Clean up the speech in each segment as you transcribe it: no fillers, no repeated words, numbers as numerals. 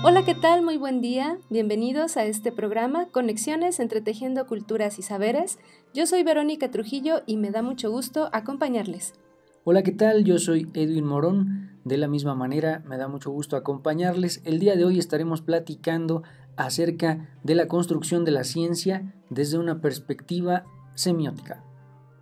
Hola, ¿qué tal? Muy buen día. Bienvenidos a este programa Conexiones entre Tejiendo Culturas y Saberes. Yo soy Verónica Trujillo y me da mucho gusto acompañarles. Hola, ¿qué tal? Yo soy Edwin Morón. De la misma manera, me da mucho gusto acompañarles. El día de hoy estaremos platicando acerca de la construcción de la ciencia desde una perspectiva semiótica.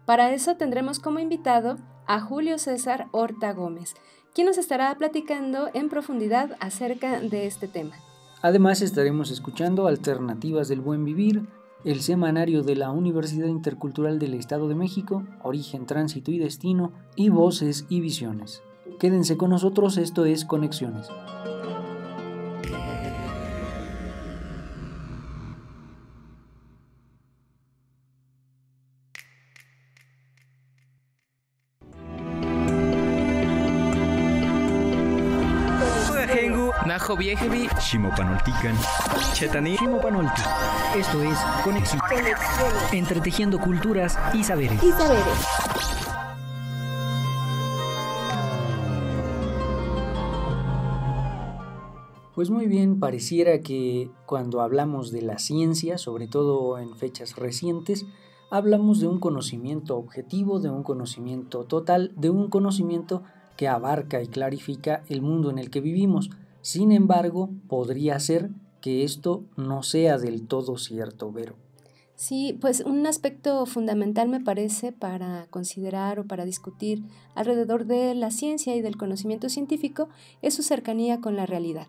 Para eso tendremos como invitado a Julio César Horta Gómez, quien nos estará platicando en profundidad acerca de este tema. Además, estaremos escuchando Alternativas del Buen Vivir, el semanario de la Universidad Intercultural del Estado de México, Origen, Tránsito y Destino, y Voces y Visiones. Quédense con nosotros, esto es Conexiones. Najo Viejevi, Shimopanoltican, Chetani, Shimopanolti. Esto es Conexiones. Entre Tejiendo Culturas y Saberes. Pues muy bien, pareciera que cuando hablamos de la ciencia, sobre todo en fechas recientes, hablamos de un conocimiento objetivo, de un conocimiento total, de un conocimiento que abarca y clarifica el mundo en el que vivimos. Sin embargo, podría ser que esto no sea del todo cierto, Vero. Sí, pues un aspecto fundamental me parece para considerar o para discutir alrededor de la ciencia y del conocimiento científico es su cercanía con la realidad.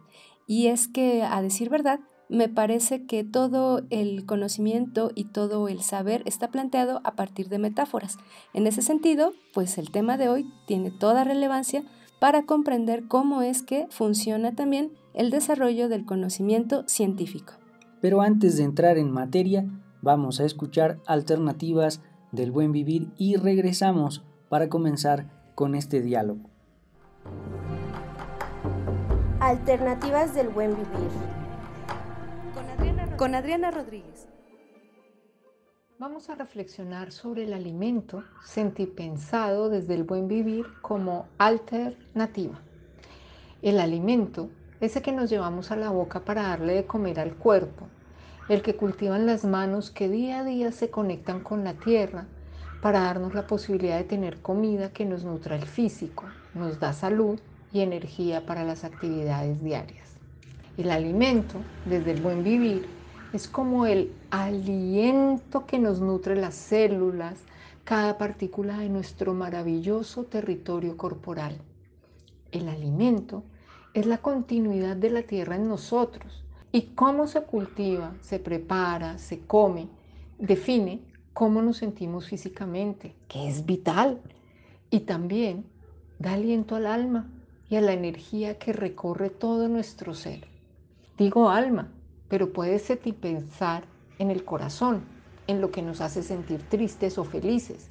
Y es que, a decir verdad, me parece que todo el conocimiento y todo el saber está planteado a partir de metáforas. En ese sentido, pues el tema de hoy tiene toda relevancia para comprender cómo es que funciona también el desarrollo del conocimiento científico. Pero antes de entrar en materia, vamos a escuchar Alternativas del Buen Vivir y regresamos para comenzar con este diálogo. Alternativas del Buen Vivir. Con Adriana Rodríguez. Vamos a reflexionar sobre el alimento sentipensado desde el buen vivir como alternativa. El alimento, ese que nos llevamos a la boca para darle de comer al cuerpo, el que cultivan las manos que día a día se conectan con la tierra para darnos la posibilidad de tener comida que nos nutra el físico, nos da salud y energía para las actividades diarias. El alimento, desde el buen vivir, es como el aliento que nos nutre las células, cada partícula de nuestro maravilloso territorio corporal. El alimento es la continuidad de la tierra en nosotros y cómo se cultiva, se prepara, se come, define cómo nos sentimos físicamente, que es vital, y también da aliento al alma y a la energía que recorre todo nuestro ser. Digo alma, pero puede pensar en el corazón, en lo que nos hace sentir tristes o felices,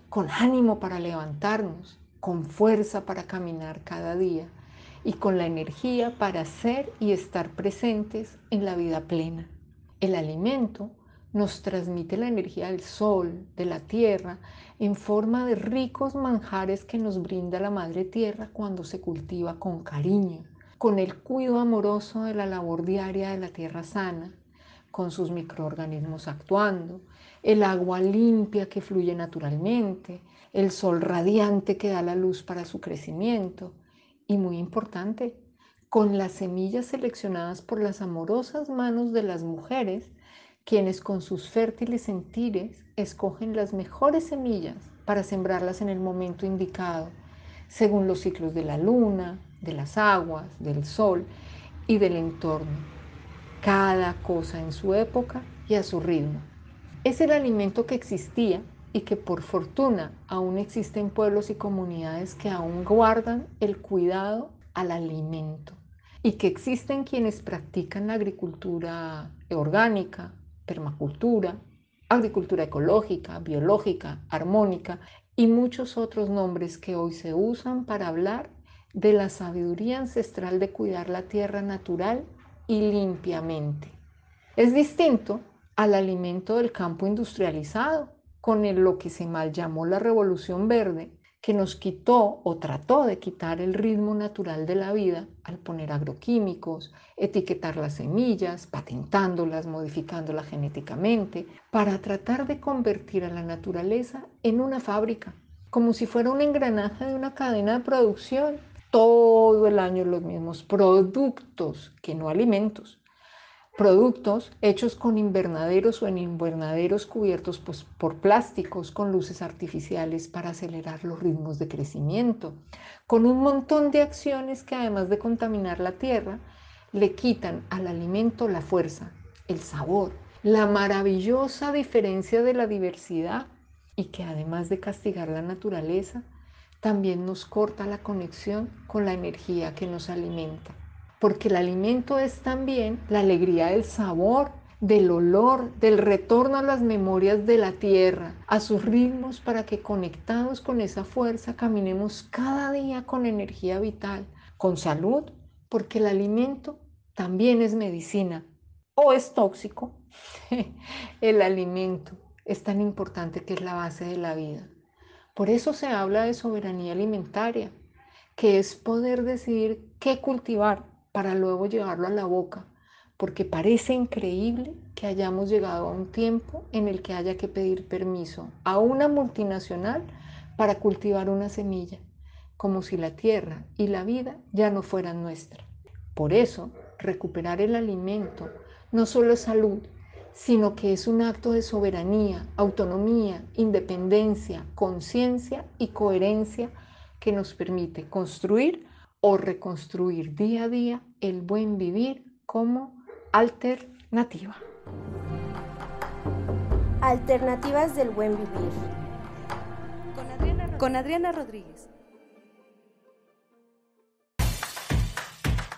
con ánimo para levantarnos, con fuerza para caminar cada día y con la energía para ser y estar presentes en la vida plena. El alimento nos transmite la energía del sol, de la tierra, en forma de ricos manjares que nos brinda la madre tierra cuando se cultiva con cariño, con el cuidado amoroso de la labor diaria de la tierra sana, con sus microorganismos actuando, el agua limpia que fluye naturalmente, el sol radiante que da la luz para su crecimiento y, muy importante, con las semillas seleccionadas por las amorosas manos de las mujeres, quienes con sus fértiles sentires escogen las mejores semillas para sembrarlas en el momento indicado, según los ciclos de la luna, de las aguas, del sol y del entorno. Cada cosa en su época y a su ritmo. Es el alimento que existía y que por fortuna aún existen pueblos y comunidades que aún guardan el cuidado al alimento y que existen quienes practican la agricultura orgánica, permacultura, agricultura ecológica, biológica, armónica y muchos otros nombres que hoy se usan para hablar de la sabiduría ancestral de cuidar la tierra natural y limpiamente. Es distinto al alimento del campo industrializado, con lo que se mal llamó la Revolución Verde, que nos quitó o trató de quitar el ritmo natural de la vida al poner agroquímicos, etiquetar las semillas, patentándolas, modificándolas genéticamente, para tratar de convertir a la naturaleza en una fábrica, como si fuera un engranaje de una cadena de producción. Todo el año los mismos productos, que no alimentos. Productos hechos con invernaderos o en invernaderos cubiertos por plásticos, con luces artificiales para acelerar los ritmos de crecimiento, con un montón de acciones que además de contaminar la tierra, le quitan al alimento la fuerza, el sabor, la maravillosa diferencia de la diversidad y que además de castigar la naturaleza, también nos corta la conexión con la energía que nos alimenta. Porque el alimento es también la alegría del sabor, del olor, del retorno a las memorias de la tierra, a sus ritmos, para que conectados con esa fuerza caminemos cada día con energía vital, con salud, porque el alimento también es medicina o es tóxico. El alimento es tan importante que es la base de la vida. Por eso se habla de soberanía alimentaria, que es poder decidir qué cultivar para luego llevarlo a la boca, porque parece increíble que hayamos llegado a un tiempo en el que haya que pedir permiso a una multinacional para cultivar una semilla, como si la tierra y la vida ya no fueran nuestras. Por eso, recuperar el alimento no solo es salud, sino que es un acto de soberanía, autonomía, independencia, conciencia y coherencia que nos permite construir o reconstruir día a día el buen vivir como alternativa. Alternativas del buen vivir. Con Adriana Rodríguez.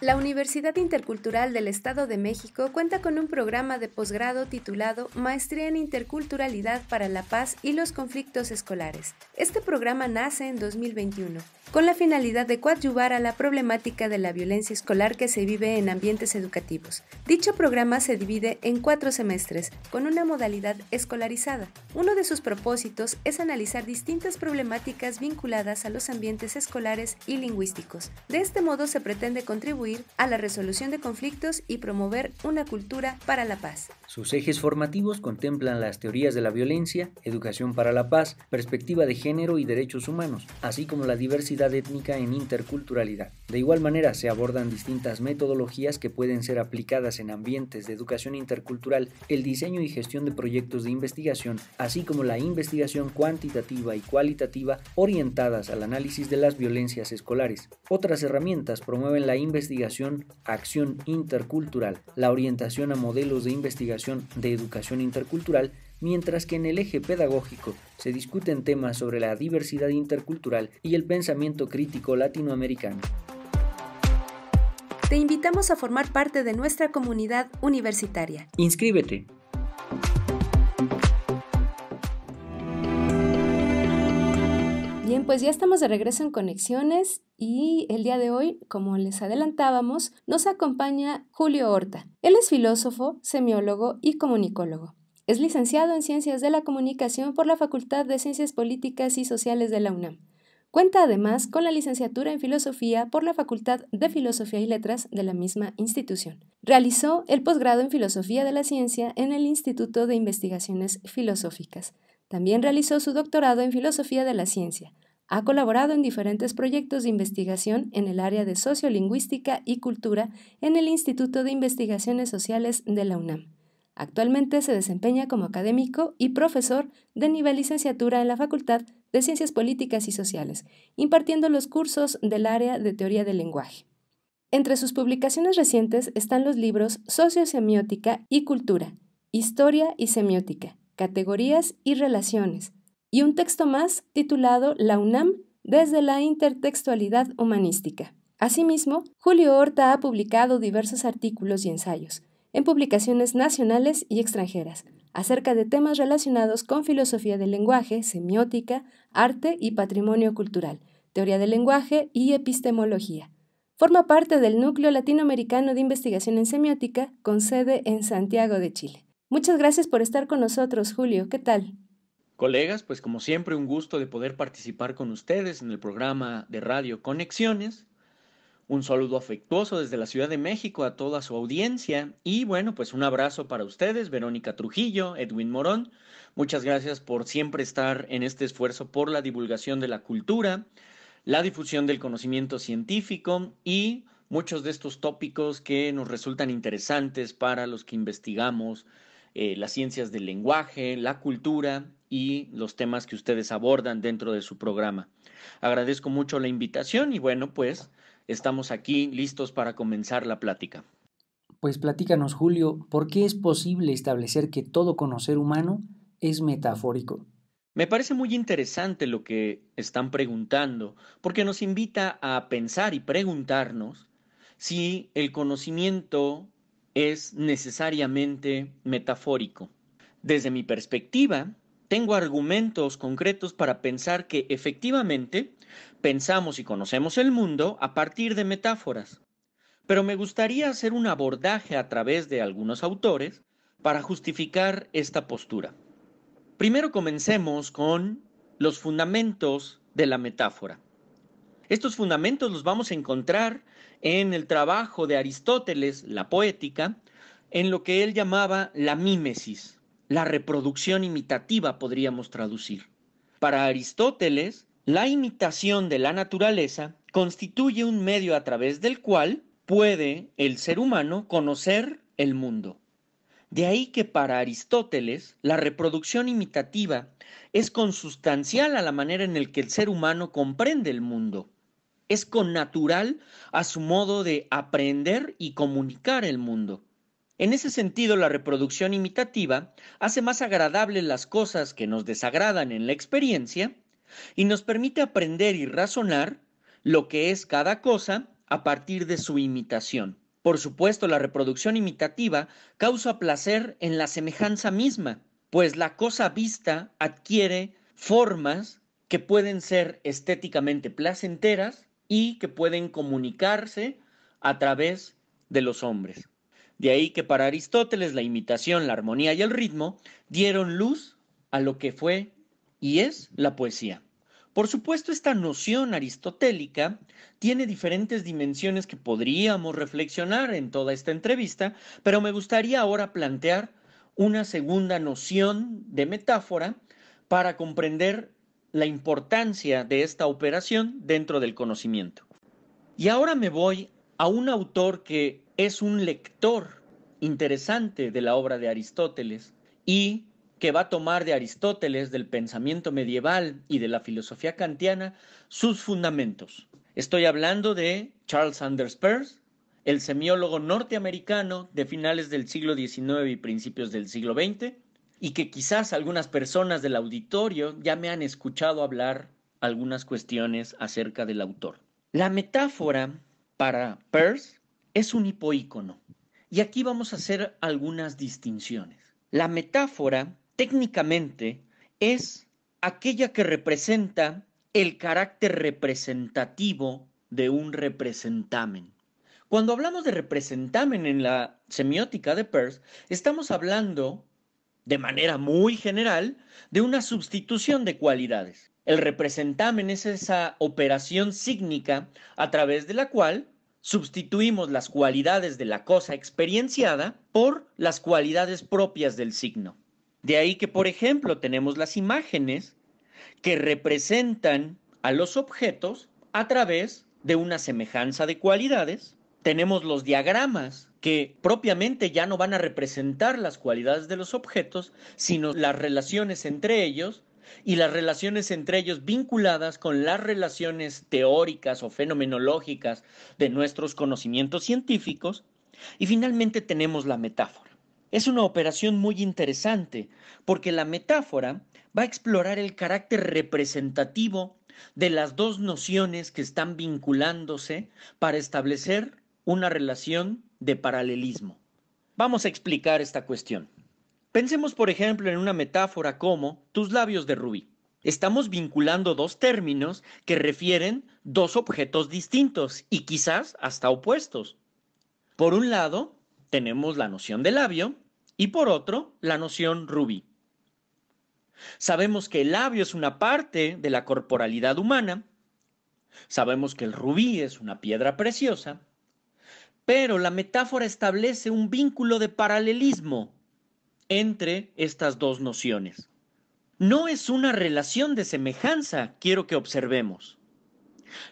La Universidad Intercultural del Estado de México cuenta con un programa de posgrado titulado Maestría en Interculturalidad para la Paz y los Conflictos Escolares. Este programa nace en 2021, con la finalidad de coadyuvar a la problemática de la violencia escolar que se vive en ambientes educativos. Dicho programa se divide en 4 semestres, con una modalidad escolarizada. Uno de sus propósitos es analizar distintas problemáticas vinculadas a los ambientes escolares y lingüísticos. De este modo se pretende contribuir a la resolución de conflictos y promover una cultura para la paz. Sus ejes formativos contemplan las teorías de la violencia, educación para la paz, perspectiva de género y derechos humanos, así como la diversidad étnica en interculturalidad. De igual manera, se abordan distintas metodologías que pueden ser aplicadas en ambientes de educación intercultural, el diseño y gestión de proyectos de investigación, así como la investigación cuantitativa y cualitativa orientadas al análisis de las violencias escolares. Otras herramientas promueven la investigación, acción intercultural, la orientación a modelos de investigación de educación intercultural, mientras que en el eje pedagógico se discuten temas sobre la diversidad intercultural y el pensamiento crítico latinoamericano. Te invitamos a formar parte de nuestra comunidad universitaria. ¡Inscríbete! Bien, pues ya estamos de regreso en Conexiones y el día de hoy, como les adelantábamos, nos acompaña Julio Horta. Él es filósofo, semiólogo y comunicólogo. Es licenciado en Ciencias de la Comunicación por la Facultad de Ciencias Políticas y Sociales de la UNAM. Cuenta además con la licenciatura en Filosofía por la Facultad de Filosofía y Letras de la misma institución. Realizó el posgrado en Filosofía de la Ciencia en el Instituto de Investigaciones Filosóficas. También realizó su doctorado en Filosofía de la Ciencia. Ha colaborado en diferentes proyectos de investigación en el área de Sociolingüística y Cultura en el Instituto de Investigaciones Sociales de la UNAM. Actualmente se desempeña como académico y profesor de nivel licenciatura en la Facultad de Ciencias Políticas y Sociales, impartiendo los cursos del área de Teoría del Lenguaje. Entre sus publicaciones recientes están los libros Sociosemiótica y Cultura, Historia y Semiótica, Categorías y Relaciones, y un texto más titulado La UNAM desde la intertextualidad humanística. Asimismo, Julio Horta ha publicado diversos artículos y ensayos en publicaciones nacionales y extranjeras acerca de temas relacionados con filosofía del lenguaje, semiótica, arte y patrimonio cultural, teoría del lenguaje y epistemología. Forma parte del Núcleo Latinoamericano de Investigación en Semiótica, con sede en Santiago de Chile. Muchas gracias por estar con nosotros, Julio. ¿Qué tal? Colegas, pues como siempre un gusto de poder participar con ustedes en el programa de Radio Conexiones. Un saludo afectuoso desde la Ciudad de México a toda su audiencia y bueno, pues un abrazo para ustedes, Verónica Trujillo, Edwin Morón. Muchas gracias por siempre estar en este esfuerzo por la divulgación de la cultura, la difusión del conocimiento científico y muchos de estos tópicos que nos resultan interesantes para los que investigamos las ciencias del lenguaje, la cultura y los temas que ustedes abordan dentro de su programa. Agradezco mucho la invitación y bueno, pues estamos aquí listos para comenzar la plática. Pues platícanos, Julio, ¿por qué es posible establecer que todo conocer humano es metafórico? Me parece muy interesante lo que están preguntando, porque nos invita a pensar y preguntarnos si el conocimiento es necesariamente metafórico. Desde mi perspectiva, tengo argumentos concretos para pensar que efectivamente pensamos y conocemos el mundo a partir de metáforas, pero me gustaría hacer un abordaje a través de algunos autores para justificar esta postura. Primero comencemos con los fundamentos de la metáfora. Estos fundamentos los vamos a encontrar en el trabajo de Aristóteles, la Poética, en lo que él llamaba la mímesis, la reproducción imitativa podríamos traducir. Para Aristóteles, la imitación de la naturaleza constituye un medio a través del cual puede el ser humano conocer el mundo. De ahí que para Aristóteles la reproducción imitativa es consustancial a la manera en la que el ser humano comprende el mundo. Es connatural a su modo de aprender y comunicar el mundo. En ese sentido, la reproducción imitativa hace más agradables las cosas que nos desagradan en la experiencia y nos permite aprender y razonar lo que es cada cosa a partir de su imitación. Por supuesto, la reproducción imitativa causa placer en la semejanza misma, pues la cosa vista adquiere formas que pueden ser estéticamente placenteras y que pueden comunicarse a través de los hombres. De ahí que para Aristóteles la imitación, la armonía y el ritmo dieron luz a lo que fue y es la poesía. Por supuesto, esta noción aristotélica tiene diferentes dimensiones que podríamos reflexionar en toda esta entrevista, pero me gustaría ahora plantear una segunda noción de metáfora para comprender la importancia de esta operación dentro del conocimiento. Y ahora me voy a un autor que es un lector interesante de la obra de Aristóteles y que va a tomar de Aristóteles, del pensamiento medieval y de la filosofía kantiana, sus fundamentos. Estoy hablando de Charles Sanders Peirce, el semiólogo norteamericano de finales del siglo XIX y principios del siglo XX, y que quizás algunas personas del auditorio ya me han escuchado hablar algunas cuestiones acerca del autor. La metáfora para Peirce es un hipoícono. Y aquí vamos a hacer algunas distinciones. La metáfora, técnicamente, es aquella que representa el carácter representativo de un representamen. Cuando hablamos de representamen en la semiótica de Peirce, estamos hablando, de manera muy general, de una sustitución de cualidades. El representamen es esa operación sígnica a través de la cual sustituimos las cualidades de la cosa experienciada por las cualidades propias del signo. De ahí que, por ejemplo, tenemos las imágenes que representan a los objetos a través de una semejanza de cualidades. Tenemos los diagramas que propiamente ya no van a representar las cualidades de los objetos, sino las relaciones entre ellos, y las relaciones entre ellos vinculadas con las relaciones teóricas o fenomenológicas de nuestros conocimientos científicos. Y finalmente tenemos la metáfora. Es una operación muy interesante porque la metáfora va a explorar el carácter representativo de las dos nociones que están vinculándose para establecer una relación de paralelismo. Vamos a explicar esta cuestión. Pensemos, por ejemplo, en una metáfora como tus labios de rubí. Estamos vinculando dos términos que refieren dos objetos distintos y quizás hasta opuestos. Por un lado, tenemos la noción de labio y por otro, la noción rubí. Sabemos que el labio es una parte de la corporalidad humana. Sabemos que el rubí es una piedra preciosa. Pero la metáfora establece un vínculo de paralelismo entre estas dos nociones. No es una relación de semejanza, quiero que observemos.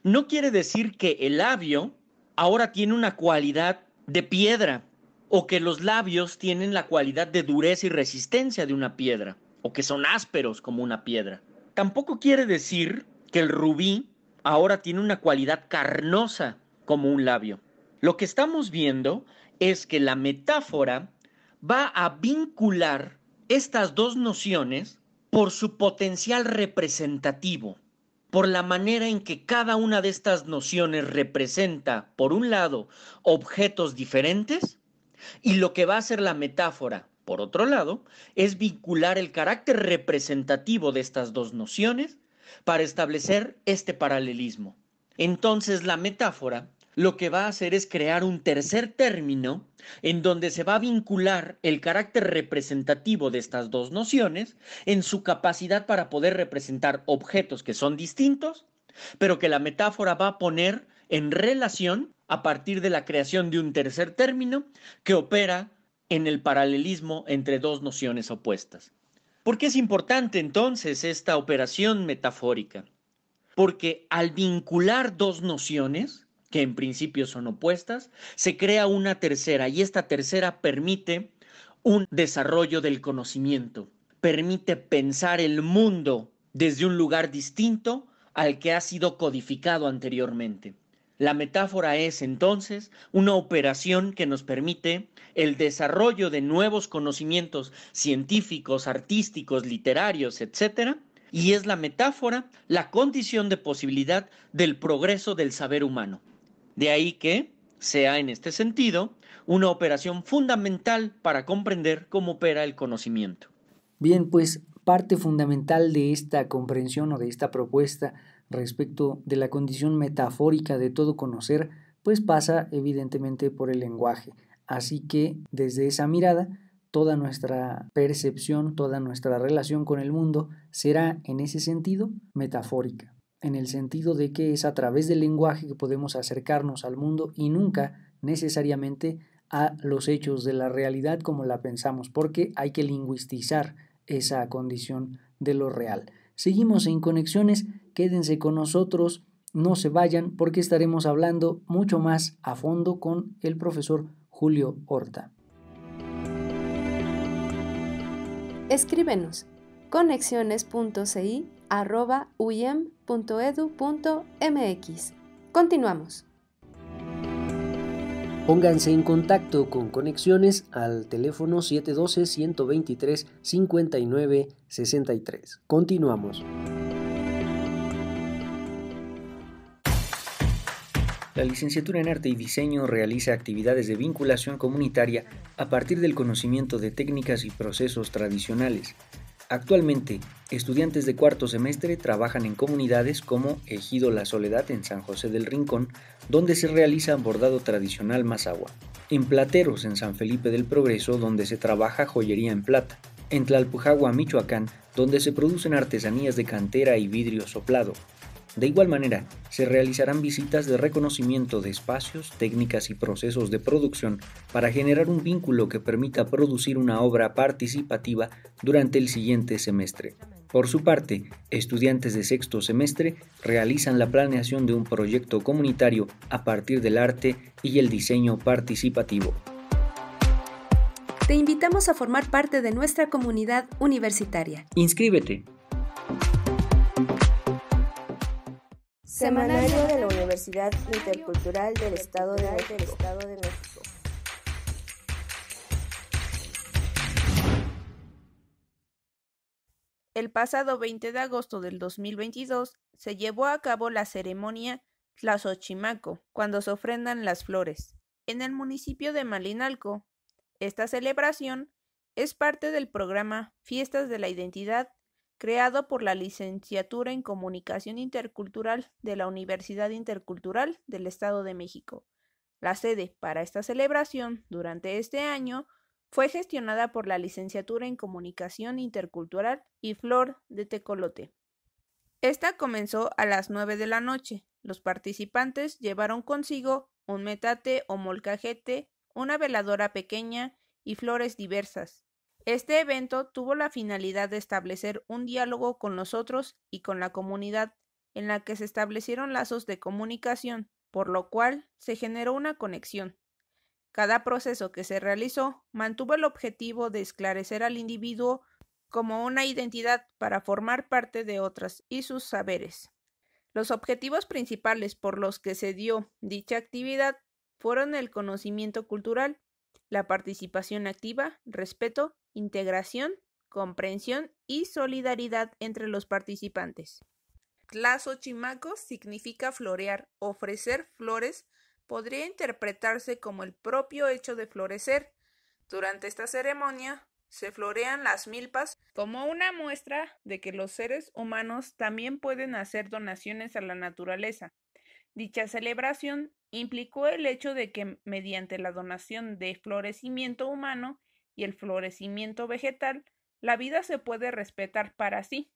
No quiere decir que el labio ahora tiene una cualidad de piedra, o que los labios tienen la cualidad de dureza y resistencia de una piedra, o que son ásperos como una piedra. Tampoco quiere decir que el rubí ahora tiene una cualidad carnosa como un labio. Lo que estamos viendo es que la metáfora va a vincular estas dos nociones por su potencial representativo, por la manera en que cada una de estas nociones representa, por un lado, objetos diferentes, y lo que va a hacer la metáfora, por otro lado, es vincular el carácter representativo de estas dos nociones para establecer este paralelismo. Entonces, la metáfora lo que va a hacer es crear un tercer término en donde se va a vincular el carácter representativo de estas dos nociones en su capacidad para poder representar objetos que son distintos, pero que la metáfora va a poner en relación a partir de la creación de un tercer término que opera en el paralelismo entre dos nociones opuestas. ¿Por qué es importante entonces esta operación metafórica? Porque al vincular dos nociones, que en principio son opuestas, se crea una tercera, y esta tercera permite un desarrollo del conocimiento, permite pensar el mundo desde un lugar distinto al que ha sido codificado anteriormente. La metáfora es entonces una operación que nos permite el desarrollo de nuevos conocimientos científicos, artísticos, literarios, etc., y es la metáfora la condición de posibilidad del progreso del saber humano. De ahí que sea en este sentido una operación fundamental para comprender cómo opera el conocimiento. Bien, pues parte fundamental de esta comprensión o de esta propuesta respecto de la condición metafórica de todo conocer, pues pasa evidentemente por el lenguaje. Así que desde esa mirada, toda nuestra percepción, toda nuestra relación con el mundo será en ese sentido metafórica, en el sentido de que es a través del lenguaje que podemos acercarnos al mundo y nunca necesariamente a los hechos de la realidad como la pensamos, porque hay que lingüistizar esa condición de lo real. Seguimos en Conexiones, quédense con nosotros, no se vayan porque estaremos hablando mucho más a fondo con el profesor Julio Horta. Escríbenos conexiones.ci@uyem.edu.mx. Continuamos. Pónganse en contacto con Conexiones al teléfono 712-123-5963. Continuamos. La licenciatura en Arte y Diseño realiza actividades de vinculación comunitaria a partir del conocimiento de técnicas y procesos tradicionales. Actualmente, estudiantes de cuarto semestre trabajan en comunidades como Ejido La Soledad en San José del Rincón, donde se realiza bordado tradicional mazahua; en Plateros en San Felipe del Progreso, donde se trabaja joyería en plata; en Tlalpujahua, Michoacán, donde se producen artesanías de cantera y vidrio soplado. De igual manera, se realizarán visitas de reconocimiento de espacios, técnicas y procesos de producción para generar un vínculo que permita producir una obra participativa durante el siguiente semestre. Por su parte, estudiantes de sexto semestre realizan la planeación de un proyecto comunitario a partir del arte y el diseño participativo. Te invitamos a formar parte de nuestra comunidad universitaria. Inscríbete. Semanario de la Universidad Intercultural del Estado de México. El pasado 20 de agosto del 2022 se llevó a cabo la ceremonia Tlazochimaco, cuando se ofrendan las flores, en el municipio de Malinalco. Esta celebración es parte del programa Fiestas de la Identidad, creado por la Licenciatura en Comunicación Intercultural de la Universidad Intercultural del Estado de México. La sede para esta celebración durante este año Fue gestionada por la Licenciatura en Comunicación Intercultural y Flor de Tecolote. Esta comenzó a las 9 de la noche. Los participantes llevaron consigo un metate o molcajete, una veladora pequeña y flores diversas. Este evento tuvo la finalidad de establecer un diálogo con los otros y con la comunidad, en la que se establecieron lazos de comunicación, por lo cual se generó una conexión. Cada proceso que se realizó mantuvo el objetivo de esclarecer al individuo como una identidad para formar parte de otras y sus saberes. Los objetivos principales por los que se dio dicha actividad fueron el conocimiento cultural, la participación activa, respeto, integración, comprensión y solidaridad entre los participantes. Tlazochimaco significa florear, ofrecer flores. Podría interpretarse como el propio hecho de florecer. Durante esta ceremonia se florean las milpas como una muestra de que los seres humanos también pueden hacer donaciones a la naturaleza. Dicha celebración implicó el hecho de que mediante la donación de florecimiento humano y el florecimiento vegetal, la vida se puede respetar para sí.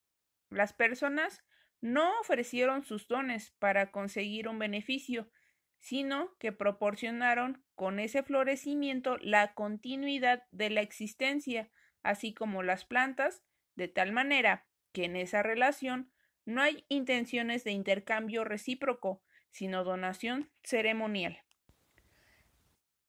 Las personas no ofrecieron sus dones para conseguir un beneficio, sino que proporcionaron con ese florecimiento la continuidad de la existencia, así como las plantas, de tal manera que en esa relación no hay intenciones de intercambio recíproco, sino donación ceremonial.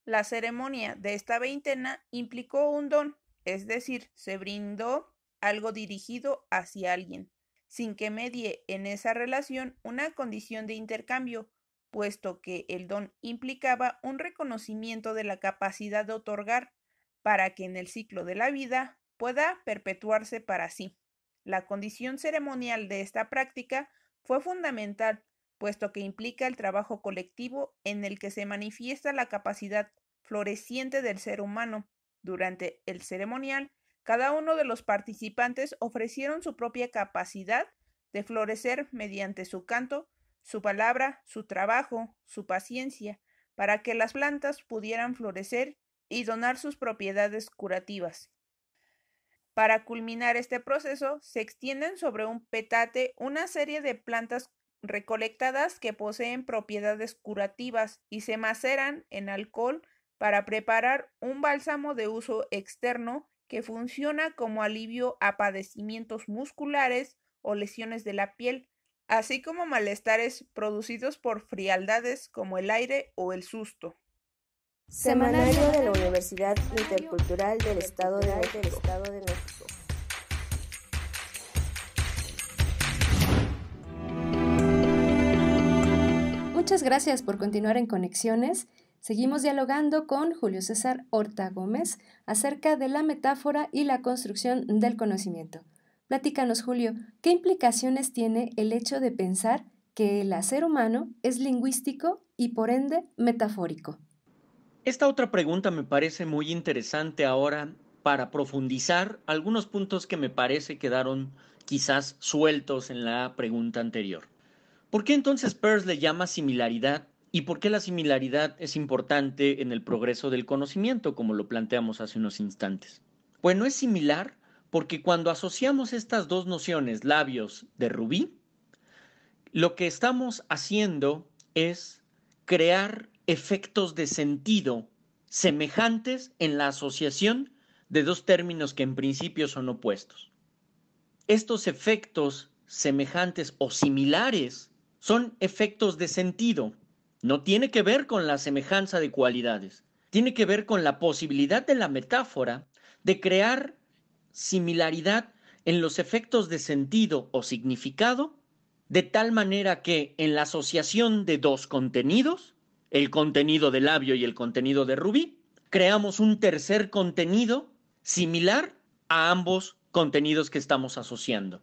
La ceremonia de esta veintena implicó un don, es decir, se brindó algo dirigido hacia alguien, sin que medie en esa relación una condición de intercambio, puesto que el don implicaba un reconocimiento de la capacidad de otorgar para que en el ciclo de la vida pueda perpetuarse para sí. La condición ceremonial de esta práctica fue fundamental, puesto que implica el trabajo colectivo en el que se manifiesta la capacidad floreciente del ser humano. Durante el ceremonial, cada uno de los participantes ofrecieron su propia capacidad de florecer mediante su canto, su palabra, su trabajo, su paciencia, para que las plantas pudieran florecer y donar sus propiedades curativas. Para culminar este proceso, se extienden sobre un petate una serie de plantas recolectadas que poseen propiedades curativas y se maceran en alcohol para preparar un bálsamo de uso externo que funciona como alivio a padecimientos musculares o lesiones de la piel, así como malestares producidos por frialdades como el aire o el susto. Semanario de la Universidad Intercultural del Estado de México. Muchas gracias por continuar en Conexiones. Seguimos dialogando con Julio César Horta Gómez acerca de la metáfora y la construcción del conocimiento. Platícanos, Julio, ¿qué implicaciones tiene el hecho de pensar que el hacer humano es lingüístico y por ende metafórico? Esta otra pregunta me parece muy interesante ahora para profundizar algunos puntos que me parece quedaron quizás sueltos en la pregunta anterior. ¿Por qué entonces Peirce le llama similaridad y por qué la similaridad es importante en el progreso del conocimiento, como lo planteamos hace unos instantes? Bueno, es similar porque cuando asociamos estas dos nociones, labios de rubí, lo que estamos haciendo es crear efectos de sentido semejantes en la asociación de dos términos que en principio son opuestos. Estos efectos semejantes o similares son efectos de sentido. No tiene que ver con la semejanza de cualidades. Tiene que ver con la posibilidad de la metáfora de crear similaridad en los efectos de sentido o significado, de tal manera que en la asociación de dos contenidos, el contenido de labio y el contenido de rubí, creamos un tercer contenido similar a ambos contenidos que estamos asociando.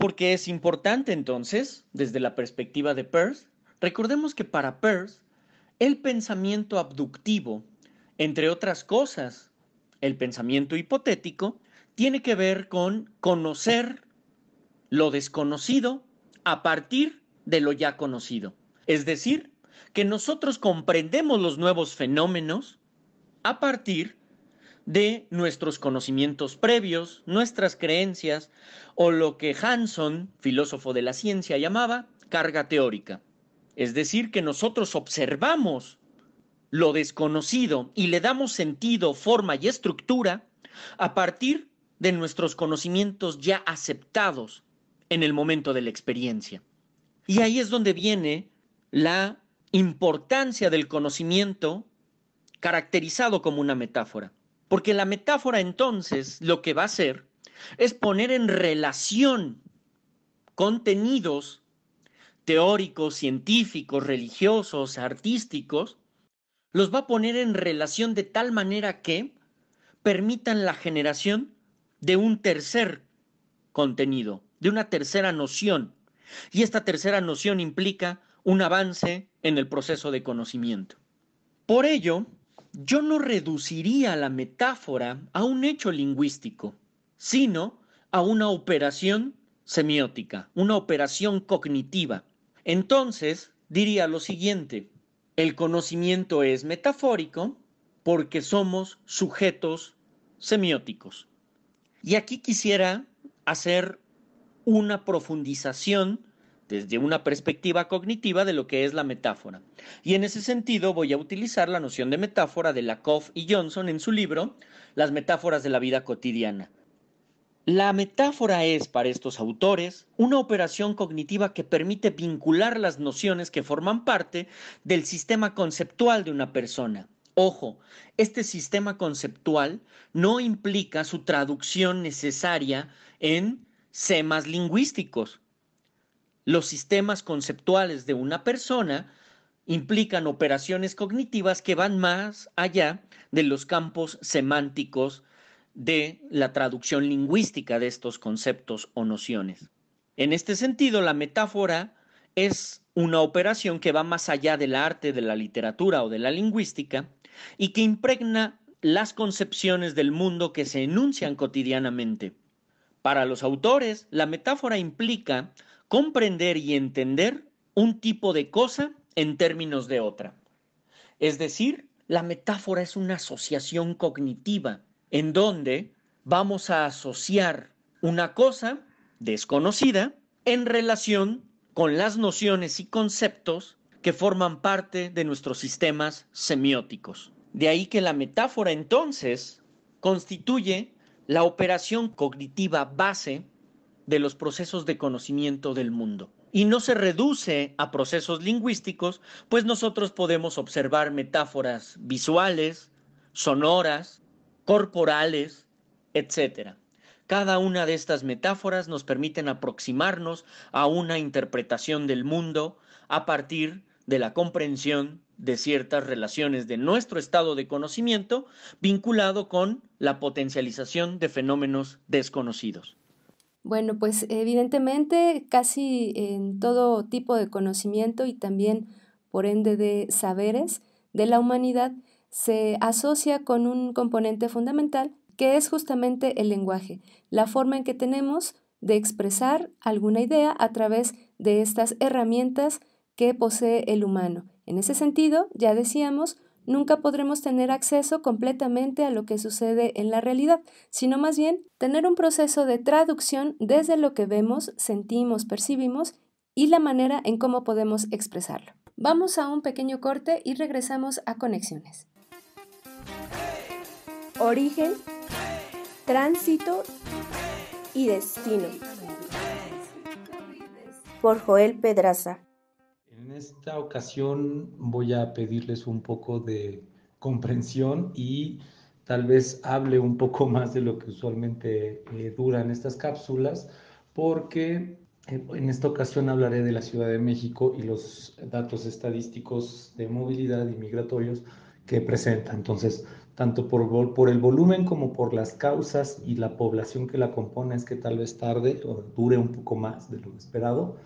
Porque es importante entonces, desde la perspectiva de Peirce, recordemos que para Peirce, el pensamiento abductivo, entre otras cosas, el pensamiento hipotético, tiene que ver con conocer lo desconocido a partir de lo ya conocido. Es decir, que nosotros comprendemos los nuevos fenómenos a partir de nuestros conocimientos previos, nuestras creencias o lo que Hanson, filósofo de la ciencia, llamaba carga teórica. Es decir, que nosotros observamos lo desconocido y le damos sentido, forma y estructura a partir de nuestros conocimientos ya aceptados en el momento de la experiencia. Y ahí es donde viene la importancia del conocimiento caracterizado como una metáfora. Porque la metáfora entonces lo que va a hacer es poner en relación contenidos teóricos, científicos, religiosos, artísticos, los va a poner en relación de tal manera que permitan la generación de un tercer contenido, de una tercera noción. Y esta tercera noción implica un avance en el proceso de conocimiento. Por ello, yo no reduciría la metáfora a un hecho lingüístico, sino a una operación semiótica, una operación cognitiva. Entonces, diría lo siguiente: el conocimiento es metafórico porque somos sujetos semióticos. Y aquí quisiera hacer una profundización desde una perspectiva cognitiva de lo que es la metáfora. Y en ese sentido voy a utilizar la noción de metáfora de Lakoff y Johnson en su libro Las metáforas de la vida cotidiana. La metáfora es, para estos autores, una operación cognitiva que permite vincular las nociones que forman parte del sistema conceptual de una persona. Ojo, este sistema conceptual no implica su traducción necesaria en semas lingüísticos. Los sistemas conceptuales de una persona implican operaciones cognitivas que van más allá de los campos semánticos de la traducción lingüística de estos conceptos o nociones. En este sentido, la metáfora es una operación que va más allá del arte, de la literatura o de la lingüística y que impregna las concepciones del mundo que se enuncian cotidianamente. Para los autores, la metáfora implica comprender y entender un tipo de cosa en términos de otra. Es decir, la metáfora es una asociación cognitiva en donde vamos a asociar una cosa desconocida en relación con las nociones y conceptos que forman parte de nuestros sistemas semióticos. De ahí que la metáfora entonces constituye la operación cognitiva base de los procesos de conocimiento del mundo. Y no se reduce a procesos lingüísticos, pues nosotros podemos observar metáforas visuales, sonoras, corporales, etc. Cada una de estas metáforas nos permiten aproximarnos a una interpretación del mundo a partir de la comprensión de ciertas relaciones de nuestro estado de conocimiento vinculado con la potencialización de fenómenos desconocidos. Bueno, pues evidentemente casi en todo tipo de conocimiento y también por ende de saberes de la humanidad se asocia con un componente fundamental que es justamente el lenguaje, la forma en que tenemos de expresar alguna idea a través de estas herramientas que posee el humano. En ese sentido, ya decíamos, nunca podremos tener acceso completamente a lo que sucede en la realidad, sino más bien tener un proceso de traducción desde lo que vemos, sentimos, percibimos y la manera en cómo podemos expresarlo. Vamos a un pequeño corte y regresamos a Conexiones. Origen, tránsito y destino. Por Joel Pedraza. En esta ocasión voy a pedirles un poco de comprensión y tal vez hable un poco más de lo que usualmente duran estas cápsulas, porque en esta ocasión hablaré de la Ciudad de México y los datos estadísticos de movilidad y migratorios que presenta. Entonces, tanto por el volumen como por las causas y la población que la compone, es que tal vez tarde o dure un poco más de lo esperado.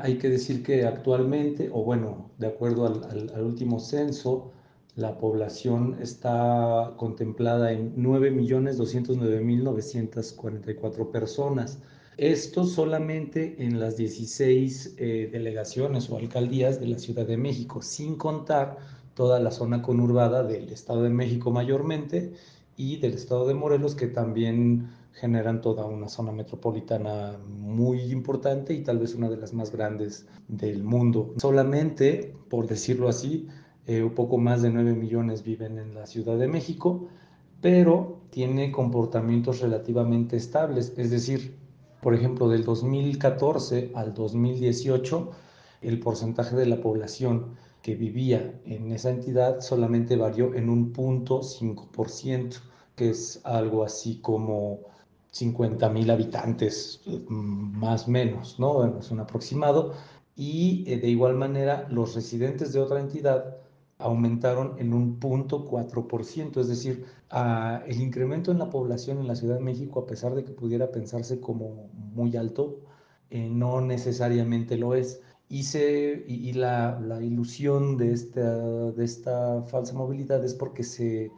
Hay que decir que actualmente, o bueno, de acuerdo al último censo, la población está contemplada en 9.209.944 personas. Esto solamente en las 16 delegaciones o alcaldías de la Ciudad de México, sin contar toda la zona conurbada del Estado de México mayormente y del estado de Morelos, que también generan toda una zona metropolitana muy importante y tal vez una de las más grandes del mundo. Solamente, por decirlo así, un poco más de 9 millones viven en la Ciudad de México, pero tiene comportamientos relativamente estables, es decir, por ejemplo, del 2014 al 2018, el porcentaje de la población que vivía en esa entidad solamente varió en un 0.5%, que es algo así como 50,000 habitantes, más o menos, ¿no? Es un aproximado. Y de igual manera, los residentes de otra entidad aumentaron en un 0.4%, es decir, el incremento en la población en la Ciudad de México, a pesar de que pudiera pensarse como muy alto, no necesariamente lo es. Y la ilusión de esta falsa movilidad es porque se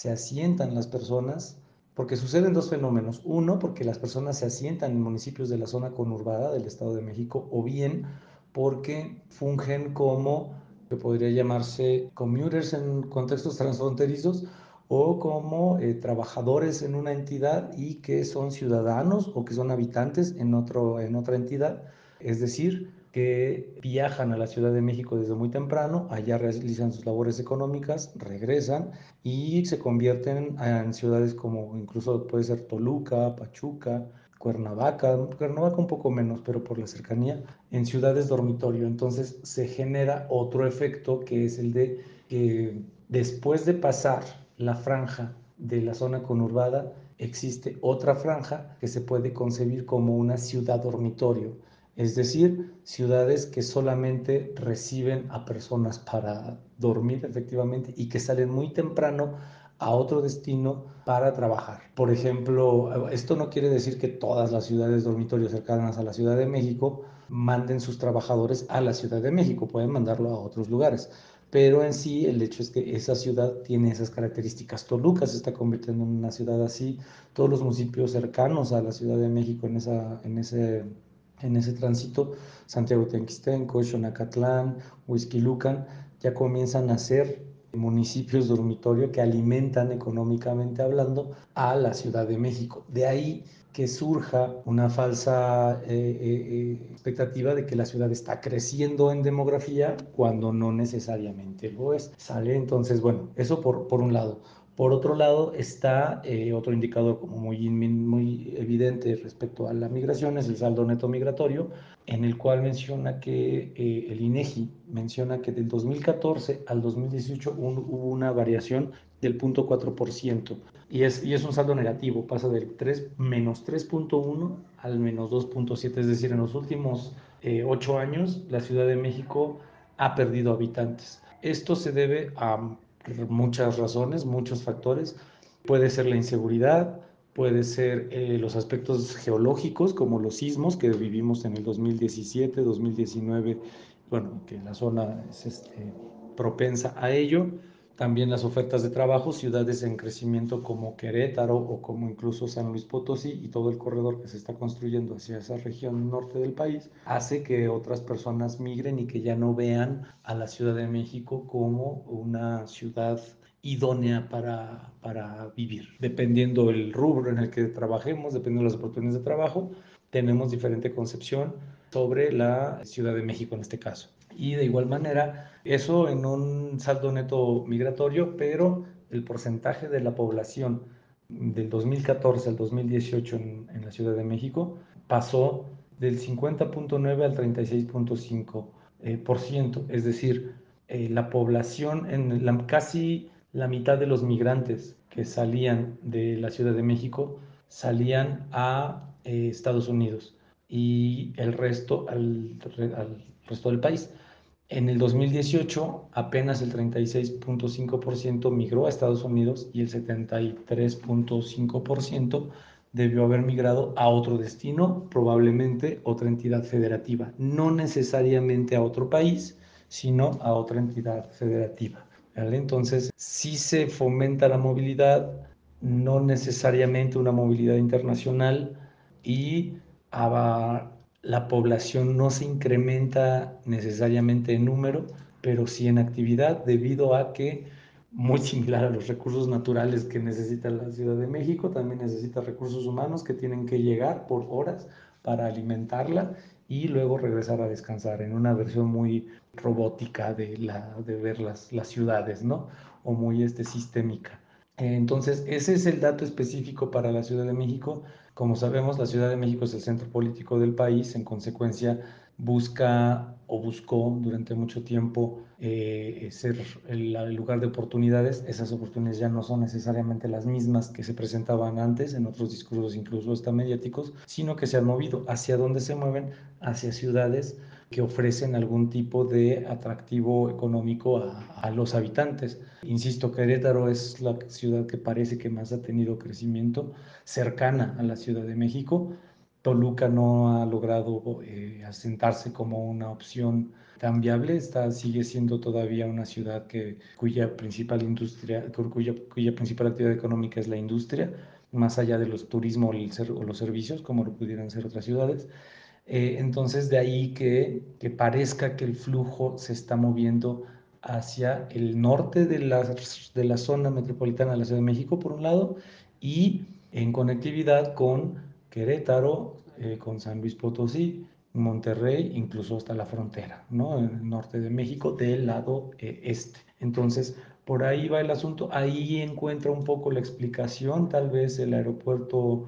asientan las personas, porque suceden dos fenómenos. Uno, porque las personas se asientan en municipios de la zona conurbada del Estado de México, o bien porque fungen como, que podría llamarse commuters en contextos transfronterizos, o como trabajadores en una entidad y que son ciudadanos o que son habitantes en otra entidad. Es decir, que viajan a la Ciudad de México desde muy temprano, allá realizan sus labores económicas, regresan y se convierten en ciudades como incluso puede ser Toluca, Pachuca, Cuernavaca un poco menos, pero por la cercanía, en ciudades dormitorio. Entonces se genera otro efecto que es el de que después de pasar la franja de la zona conurbada, existe otra franja que se puede concebir como una ciudad dormitorio, es decir, ciudades que solamente reciben a personas para dormir efectivamente y que salen muy temprano a otro destino para trabajar. Por ejemplo, esto no quiere decir que todas las ciudades dormitorios cercanas a la Ciudad de México manden sus trabajadores a la Ciudad de México, pueden mandarlo a otros lugares, pero en sí el hecho es que esa ciudad tiene esas características. Toluca se está convirtiendo en una ciudad así, todos los municipios cercanos a la Ciudad de México en ese tránsito, Santiago Tenquistenco, Xonacatlán, Huixquilucan, ya comienzan a ser municipios dormitorio que alimentan económicamente hablando a la Ciudad de México. De ahí que surja una falsa expectativa de que la ciudad está creciendo en demografía cuando no necesariamente lo es. ¿Sale? Entonces, bueno, eso por un lado. Por otro lado está otro indicador como muy evidente respecto a la migración, es el saldo neto migratorio, en el cual menciona que el INEGI menciona que del 2014 al 2018 hubo una variación del 0.4%, y es un saldo negativo, pasa del menos 3.1 al menos 2.7, es decir, en los últimos 8 años la Ciudad de México ha perdido habitantes. Esto se debe a muchas razones, muchos factores. Puede ser la inseguridad, puede ser los aspectos geológicos como los sismos que vivimos en el 2017, 2019, bueno, que la zona es propensa a ello. También las ofertas de trabajo, ciudades en crecimiento como Querétaro o como incluso San Luis Potosí y todo el corredor que se está construyendo hacia esa región norte del país, hace que otras personas migren y que ya no vean a la Ciudad de México como una ciudad idónea para vivir. Dependiendo del rubro en el que trabajemos, dependiendo de las oportunidades de trabajo, tenemos diferente concepción sobre la Ciudad de México en este caso. Y de igual manera, eso en un saldo neto migratorio, pero el porcentaje de la población del 2014 al 2018 en la Ciudad de México pasó del 50.9 al 36.5%, es decir, la población, casi la mitad de los migrantes que salían de la Ciudad de México salían a Estados Unidos y el resto al resto del país. En el 2018, apenas el 36.5% migró a Estados Unidos y el 73.5% debió haber migrado a otro destino, probablemente otra entidad federativa, no necesariamente a otro país, sino a otra entidad federativa. ¿Vale? Entonces, sí se fomenta la movilidad, no necesariamente una movilidad internacional, y la población no se incrementa necesariamente en número, pero sí en actividad, debido a que muy similar a los recursos naturales que necesita la Ciudad de México, también necesita recursos humanos que tienen que llegar por horas para alimentarla y luego regresar a descansar en una versión muy robótica de ver las ciudades, ¿no? O muy sistémica. Entonces, ese es el dato específico para la Ciudad de México. Como sabemos, la Ciudad de México es el centro político del país, en consecuencia busca o buscó durante mucho tiempo ser el lugar de oportunidades. Esas oportunidades ya no son necesariamente las mismas que se presentaban antes, en otros discursos incluso hasta mediáticos, sino que se han movido. ¿Hacia dónde se mueven? Hacia ciudades que ofrecen algún tipo de atractivo económico a los habitantes. Insisto, Querétaro es la ciudad que parece que más ha tenido crecimiento, cercana a la Ciudad de México. Toluca no ha logrado asentarse como una opción tan viable, sigue siendo todavía una ciudad cuya principal actividad económica es la industria, más allá de los turismo o los servicios, como lo pudieran ser otras ciudades. Entonces, de ahí que parezca que el flujo se está moviendo hacia el norte de la zona metropolitana de la Ciudad de México, por un lado, y en conectividad con Querétaro, con San Luis Potosí, Monterrey, incluso hasta la frontera, ¿no? En el norte de México, del lado este. Entonces, por ahí va el asunto, ahí encuentra un poco la explicación, tal vez el aeropuerto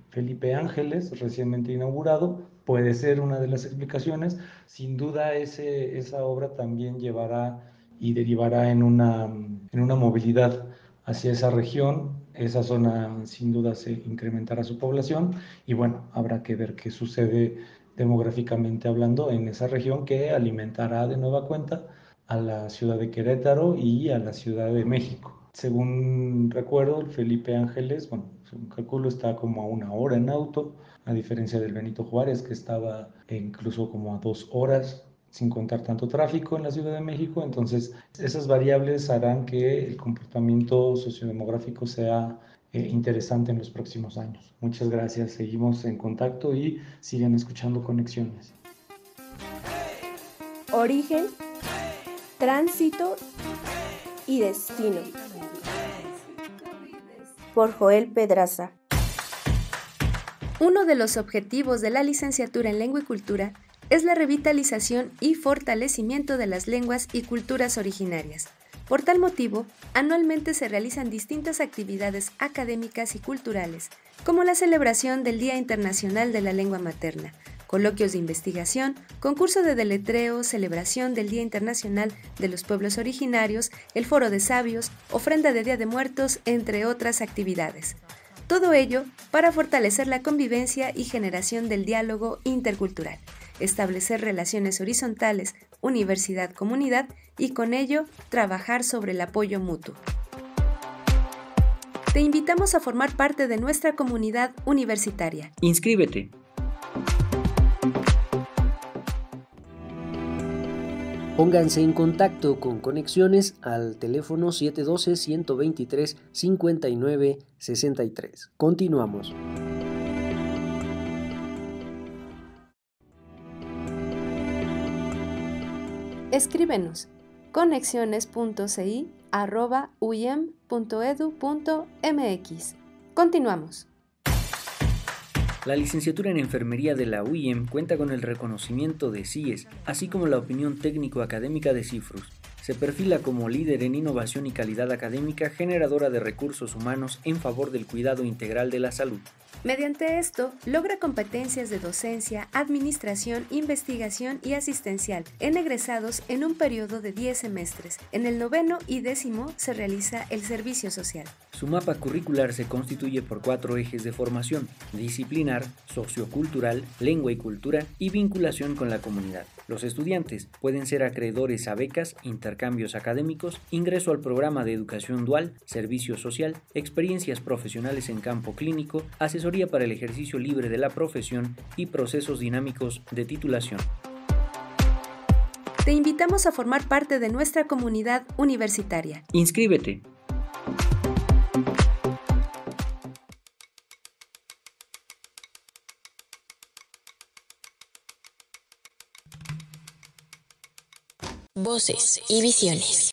Felipe Ángeles, recientemente inaugurado, puede ser una de las explicaciones. Sin duda esa obra también llevará y derivará en una movilidad hacia esa región. Esa zona sin duda se incrementará su población y bueno, habrá que ver qué sucede demográficamente hablando en esa región que alimentará de nueva cuenta a la ciudad de Querétaro y a la Ciudad de México. Según recuerdo, el Felipe Ángeles, bueno, según calculo, está como a 1 hora en auto, a diferencia del Benito Juárez, que estaba incluso como a 2 horas, sin contar tanto tráfico en la Ciudad de México. Entonces, esas variables harán que el comportamiento sociodemográfico sea interesante en los próximos años. Muchas gracias, seguimos en contacto y sigan escuchando Conexiones. Origen, tránsito y destino. Por Joel Pedraza. Uno de los objetivos de la licenciatura en Lengua y Cultura es la revitalización y fortalecimiento de las lenguas y culturas originarias. Por tal motivo, anualmente se realizan distintas actividades académicas y culturales, como la celebración del Día Internacional de la Lengua Materna, coloquios de investigación, concurso de deletreo, celebración del Día Internacional de los Pueblos Originarios, el Foro de Sabios, ofrenda de Día de Muertos, entre otras actividades. Todo ello para fortalecer la convivencia y generación del diálogo intercultural, establecer relaciones horizontales, universidad-comunidad y con ello trabajar sobre el apoyo mutuo. Te invitamos a formar parte de nuestra comunidad universitaria. Inscríbete. Pónganse en contacto con Conexiones al teléfono 712-123-5963. Continuamos. Escríbenos conexiones.ci@uyem.edu.mx. Continuamos. La licenciatura en Enfermería de la UIEM cuenta con el reconocimiento de CIES, así como la opinión técnico-académica de CIFRUS. Se perfila como líder en innovación y calidad académica generadora de recursos humanos en favor del cuidado integral de la salud. Mediante esto, logra competencias de docencia, administración, investigación y asistencial en egresados en un periodo de 10 semestres. En el 9º y 10º se realiza el servicio social. Su mapa curricular se constituye por 4 ejes de formación: disciplinar, sociocultural, lengua y cultura y vinculación con la comunidad. Los estudiantes pueden ser acreedores a becas, intercambios académicos, ingreso al programa de educación dual, servicio social, experiencias profesionales en campo clínico, asesoría para el ejercicio libre de la profesión y procesos dinámicos de titulación. Te invitamos a formar parte de nuestra comunidad universitaria. Inscríbete. Voces y visiones.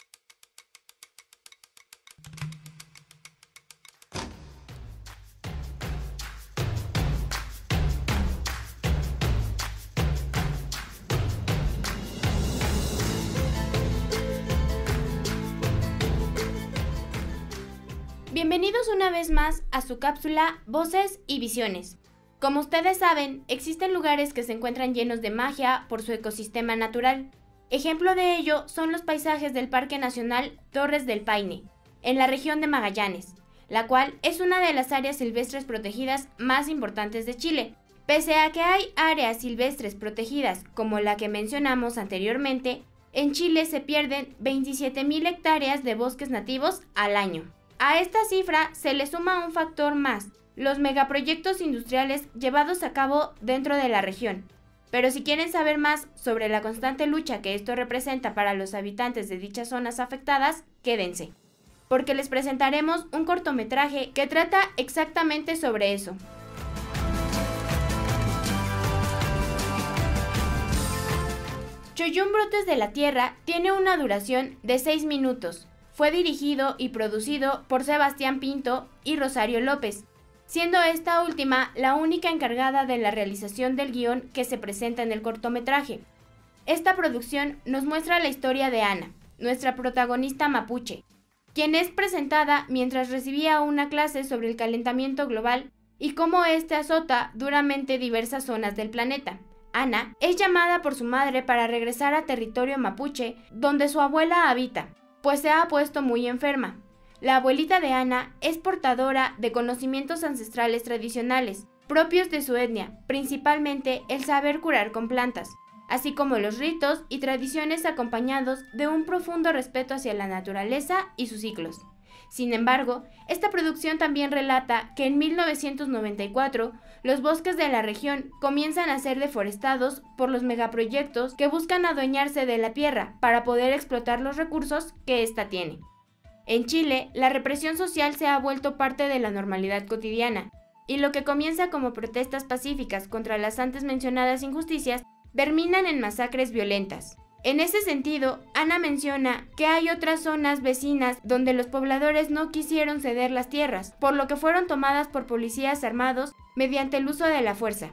Bienvenidos una vez más a su cápsula Voces y Visiones. Como ustedes saben, existen lugares que se encuentran llenos de magia por su ecosistema natural. Ejemplo de ello son los paisajes del Parque Nacional Torres del Paine, en la región de Magallanes, la cual es una de las áreas silvestres protegidas más importantes de Chile. Pese a que hay áreas silvestres protegidas como la que mencionamos anteriormente, en Chile se pierden 27.000 hectáreas de bosques nativos al año. A esta cifra se le suma un factor más, los megaproyectos industriales llevados a cabo dentro de la región. Pero si quieren saber más sobre la constante lucha que esto representa para los habitantes de dichas zonas afectadas, quédense, porque les presentaremos un cortometraje que trata exactamente sobre eso. Choyún Brotes de la Tierra tiene una duración de 6 minutos. Fue dirigido y producido por Sebastián Pinto y Rosario López, siendo esta última la única encargada de la realización del guión que se presenta en el cortometraje. Esta producción nos muestra la historia de Ana, nuestra protagonista mapuche, quien es presentada mientras recibía una clase sobre el calentamiento global y cómo este azota duramente diversas zonas del planeta. Ana es llamada por su madre para regresar a territorio mapuche, donde su abuela habita, pues se ha puesto muy enferma. La abuelita de Ana es portadora de conocimientos ancestrales tradicionales, propios de su etnia, principalmente el saber curar con plantas, así como los ritos y tradiciones acompañados de un profundo respeto hacia la naturaleza y sus ciclos. Sin embargo, esta producción también relata que en 1994 los bosques de la región comienzan a ser deforestados por los megaproyectos que buscan adueñarse de la tierra para poder explotar los recursos que ésta tiene. En Chile, la represión social se ha vuelto parte de la normalidad cotidiana, y lo que comienza como protestas pacíficas contra las antes mencionadas injusticias terminan en masacres violentas. En ese sentido, Ana menciona que hay otras zonas vecinas donde los pobladores no quisieron ceder las tierras, por lo que fueron tomadas por policías armados mediante el uso de la fuerza.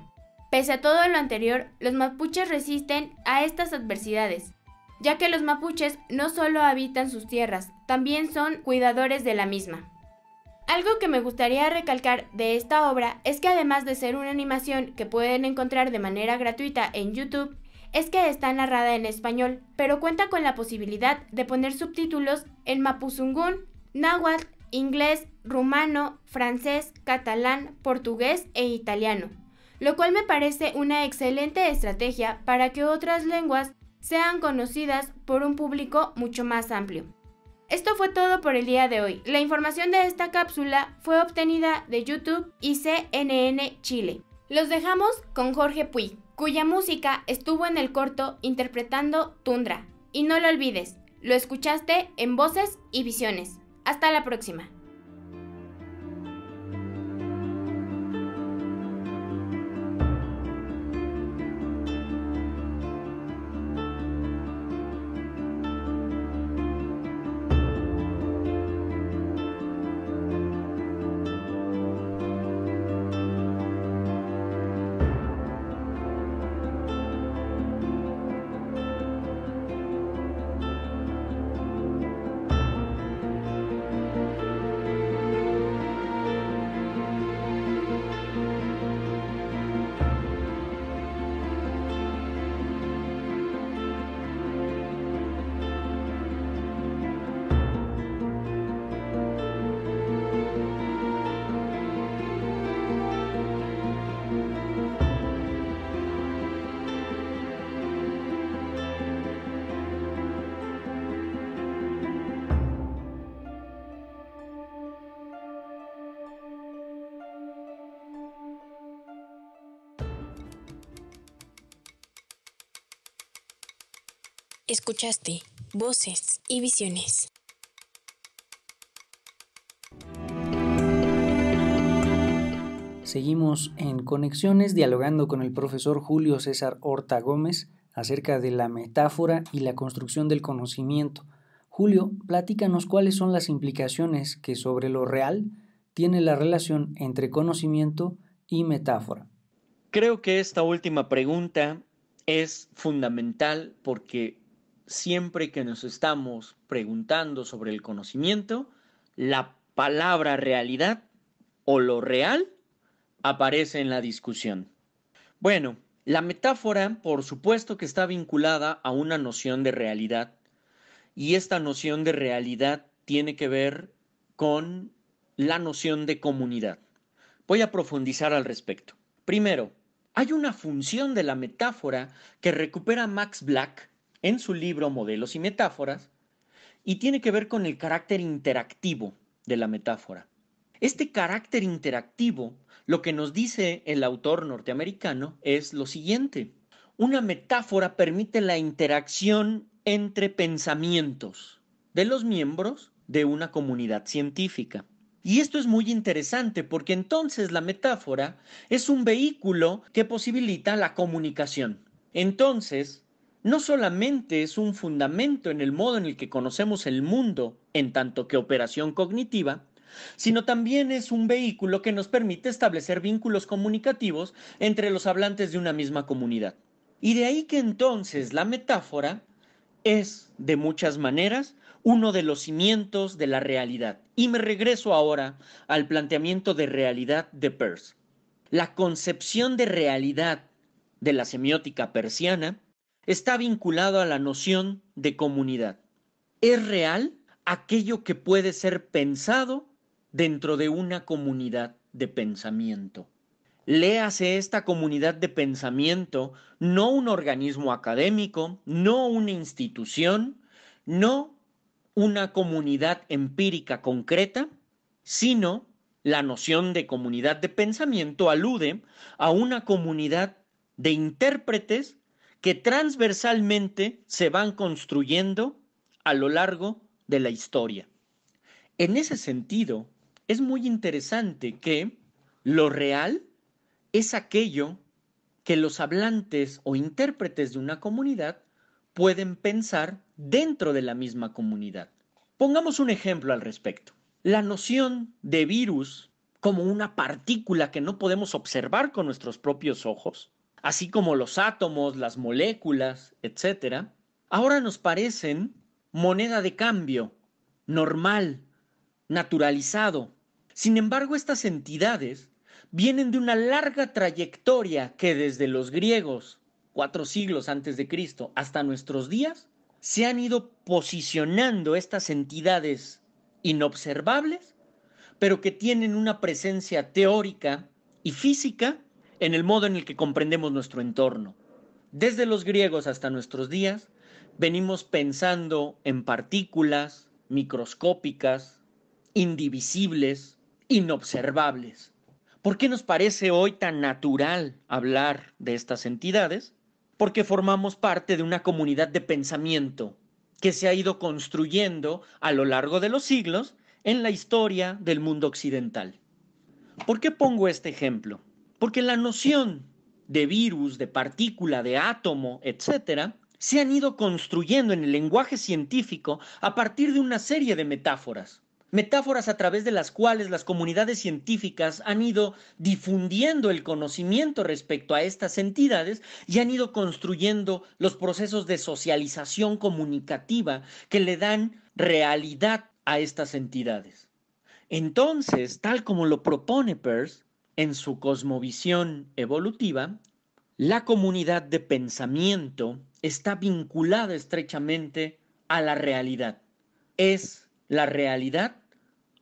Pese a todo lo anterior, los mapuches resisten a estas adversidades, ya que los mapuches no solo habitan sus tierras, también son cuidadores de la misma. Algo que me gustaría recalcar de esta obra es que además de ser una animación que pueden encontrar de manera gratuita en YouTube, es que está narrada en español, pero cuenta con la posibilidad de poner subtítulos en mapuzungún, náhuatl, inglés, rumano, francés, catalán, portugués e italiano, lo cual me parece una excelente estrategia para que otras lenguas sean conocidas por un público mucho más amplio. Esto fue todo por el día de hoy. La información de esta cápsula fue obtenida de YouTube y CNN Chile. Los dejamos con Jorge Puig, cuya música estuvo en el corto interpretando Tundra. Y no lo olvides, lo escuchaste en Voces y Visiones. Hasta la próxima. Escuchaste Voces y Visiones. Seguimos en Conexiones dialogando con el profesor Julio César Horta Gómez acerca de la metáfora y la construcción del conocimiento. Julio, platícanos cuáles son las implicaciones que sobre lo real tiene la relación entre conocimiento y metáfora. Creo que esta última pregunta es fundamental porque siempre que nos estamos preguntando sobre el conocimiento, la palabra realidad o lo real aparece en la discusión. Bueno, la metáfora, por supuesto que está vinculada a una noción de realidad, y esta noción de realidad tiene que ver con la noción de comunidad. Voy a profundizar al respecto. Primero, hay una función de la metáfora que recupera Max Black en su libro Modelos y Metáforas, y tiene que ver con el carácter interactivo de la metáfora. Este carácter interactivo, lo que nos dice el autor norteamericano es lo siguiente: una metáfora permite la interacción entre pensamientos de los miembros de una comunidad científica. Y esto es muy interesante porque entonces la metáfora es un vehículo que posibilita la comunicación. Entonces, no solamente es un fundamento en el modo en el que conocemos el mundo en tanto que operación cognitiva, sino también es un vehículo que nos permite establecer vínculos comunicativos entre los hablantes de una misma comunidad. Y de ahí que entonces la metáfora es, de muchas maneras, uno de los cimientos de la realidad. Y me regreso ahora al planteamiento de realidad de Peirce. La concepción de realidad de la semiótica peirciana está vinculado a la noción de comunidad. Es real aquello que puede ser pensado dentro de una comunidad de pensamiento. Léase esta comunidad de pensamiento, no un organismo académico, no una institución, no una comunidad empírica concreta, sino la noción de comunidad de pensamiento alude a una comunidad de intérpretes que transversalmente se van construyendo a lo largo de la historia. En ese sentido, es muy interesante que lo real es aquello que los hablantes o intérpretes de una comunidad pueden pensar dentro de la misma comunidad. Pongamos un ejemplo al respecto. La noción de virus como una partícula que no podemos observar con nuestros propios ojos, así como los átomos, las moléculas, etc., ahora nos parecen moneda de cambio, normal, naturalizado. Sin embargo, estas entidades vienen de una larga trayectoria que desde los griegos, 4 siglos antes de Cristo, hasta nuestros días, se han ido posicionando estas entidades inobservables, pero que tienen una presencia teórica y física en el modo en el que comprendemos nuestro entorno. Desde los griegos hasta nuestros días, venimos pensando en partículas microscópicas, indivisibles, inobservables. ¿Por qué nos parece hoy tan natural hablar de estas entidades? Porque formamos parte de una comunidad de pensamiento que se ha ido construyendo a lo largo de los siglos en la historia del mundo occidental. ¿Por qué pongo este ejemplo? Porque la noción de virus, de partícula, de átomo, etcétera, se han ido construyendo en el lenguaje científico a partir de una serie de metáforas. Metáforas a través de las cuales las comunidades científicas han ido difundiendo el conocimiento respecto a estas entidades y han ido construyendo los procesos de socialización comunicativa que le dan realidad a estas entidades. Entonces, tal como lo propone Peirce en su cosmovisión evolutiva, la comunidad de pensamiento está vinculada estrechamente a la realidad. Es la realidad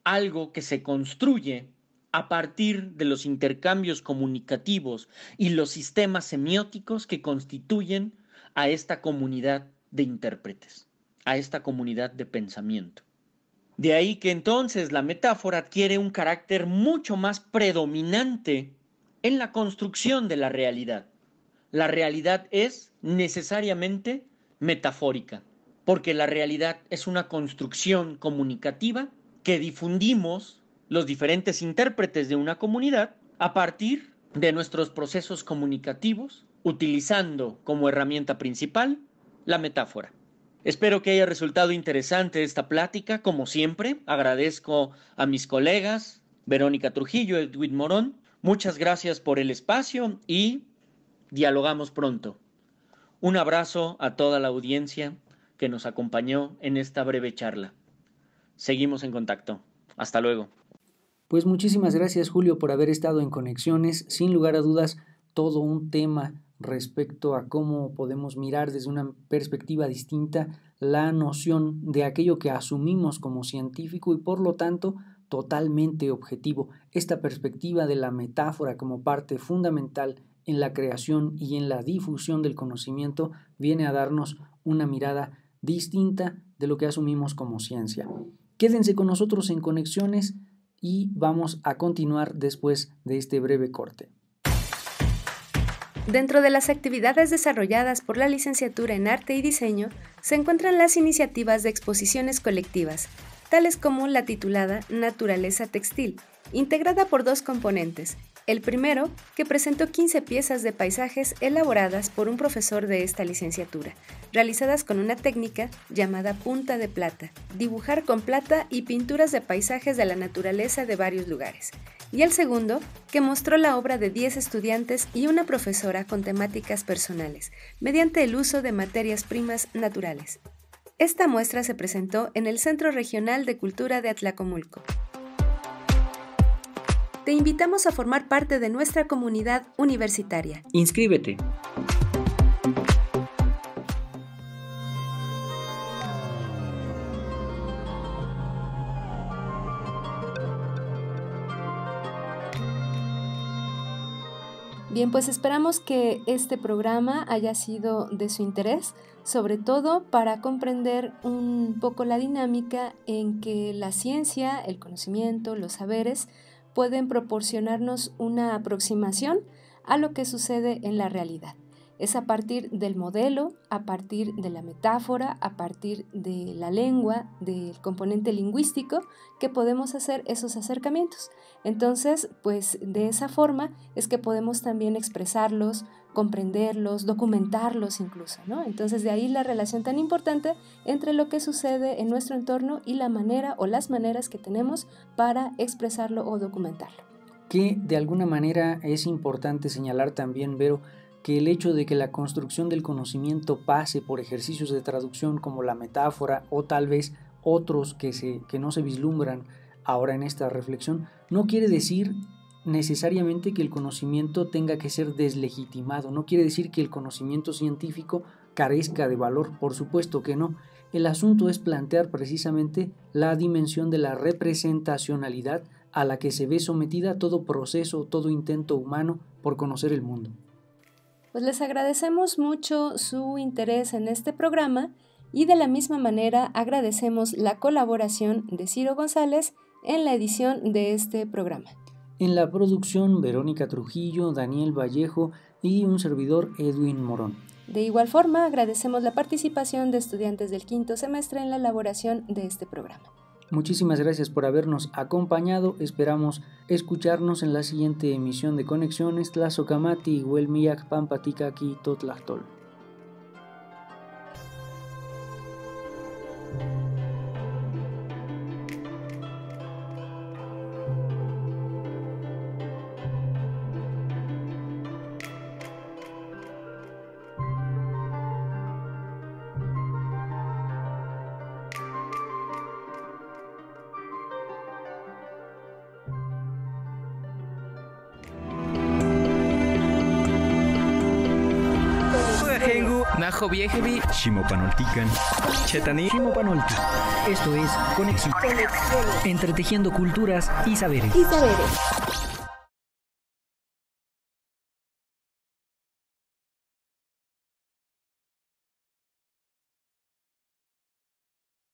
algo que se construye a partir de los intercambios comunicativos y los sistemas semióticos que constituyen a esta comunidad de intérpretes, a esta comunidad de pensamiento. De ahí que entonces la metáfora adquiere un carácter mucho más predominante en la construcción de la realidad. La realidad es necesariamente metafórica, porque la realidad es una construcción comunicativa que difundimos los diferentes intérpretes de una comunidad a partir de nuestros procesos comunicativos, utilizando como herramienta principal la metáfora. Espero que haya resultado interesante esta plática. Como siempre, agradezco a mis colegas Verónica Trujillo y Edwin Morón. Muchas gracias por el espacio y dialogamos pronto. Un abrazo a toda la audiencia que nos acompañó en esta breve charla. Seguimos en contacto. Hasta luego. Pues muchísimas gracias, Julio, por haber estado en Conexiones. Sin lugar a dudas, todo un tema respecto a cómo podemos mirar desde una perspectiva distinta la noción de aquello que asumimos como científico y por lo tanto totalmente objetivo. Esta perspectiva de la metáfora como parte fundamental en la creación y en la difusión del conocimiento viene a darnos una mirada distinta de lo que asumimos como ciencia. Quédense con nosotros en Conexiones y vamos a continuar después de este breve corte. Dentro de las actividades desarrolladas por la licenciatura en Arte y Diseño se encuentran las iniciativas de exposiciones colectivas, tales como la titulada Naturaleza Textil, integrada por 2 componentes. El primero, que presentó 15 piezas de paisajes elaboradas por un profesor de esta licenciatura, realizadas con una técnica llamada punta de plata, dibujar con plata y pinturas de paisajes de la naturaleza de varios lugares. Y el segundo, que mostró la obra de 10 estudiantes y una profesora con temáticas personales, mediante el uso de materias primas naturales. Esta muestra se presentó en el Centro Regional de Cultura de Atlacomulco. Te invitamos a formar parte de nuestra comunidad universitaria. ¡Inscríbete! Bien, pues esperamos que este programa haya sido de su interés, sobre todo para comprender un poco la dinámica en que la ciencia, el conocimiento, los saberes pueden proporcionarnos una aproximación a lo que sucede en la realidad. Es a partir del modelo, a partir de la metáfora, a partir de la lengua, del componente lingüístico, que podemos hacer esos acercamientos. Entonces, pues de esa forma es que podemos también expresarlos, comprenderlos, documentarlos incluso, ¿no? Entonces de ahí la relación tan importante entre lo que sucede en nuestro entorno y la manera o las maneras que tenemos para expresarlo o documentarlo. Que de alguna manera es importante señalar también, Vero, que el hecho de que la construcción del conocimiento pase por ejercicios de traducción como la metáfora o tal vez otros que no se vislumbran ahora en esta reflexión, no quiere decir necesariamente que el conocimiento tenga que ser deslegitimado, no quiere decir que el conocimiento científico carezca de valor, por supuesto que no. El asunto es plantear precisamente la dimensión de la representacionalidad a la que se ve sometida todo proceso, todo intento humano por conocer el mundo. Pues les agradecemos mucho su interés en este programa y de la misma manera agradecemos la colaboración de Ciro González en la edición de este programa. En la producción, Verónica Trujillo, Daniel Vallejo y un servidor, Edwin Morón. De igual forma, agradecemos la participación de estudiantes del 5º semestre en la elaboración de este programa. Muchísimas gracias por habernos acompañado. Esperamos escucharnos en la siguiente emisión de Conexiones. Tlazocamati, Huelmillac, Pampaticaqui, Totlactol. Najo Viejevi, Shimopanoltican, Chetani, Shimopanolti. Esto es Conexión. Entretejiendo culturas y saberes.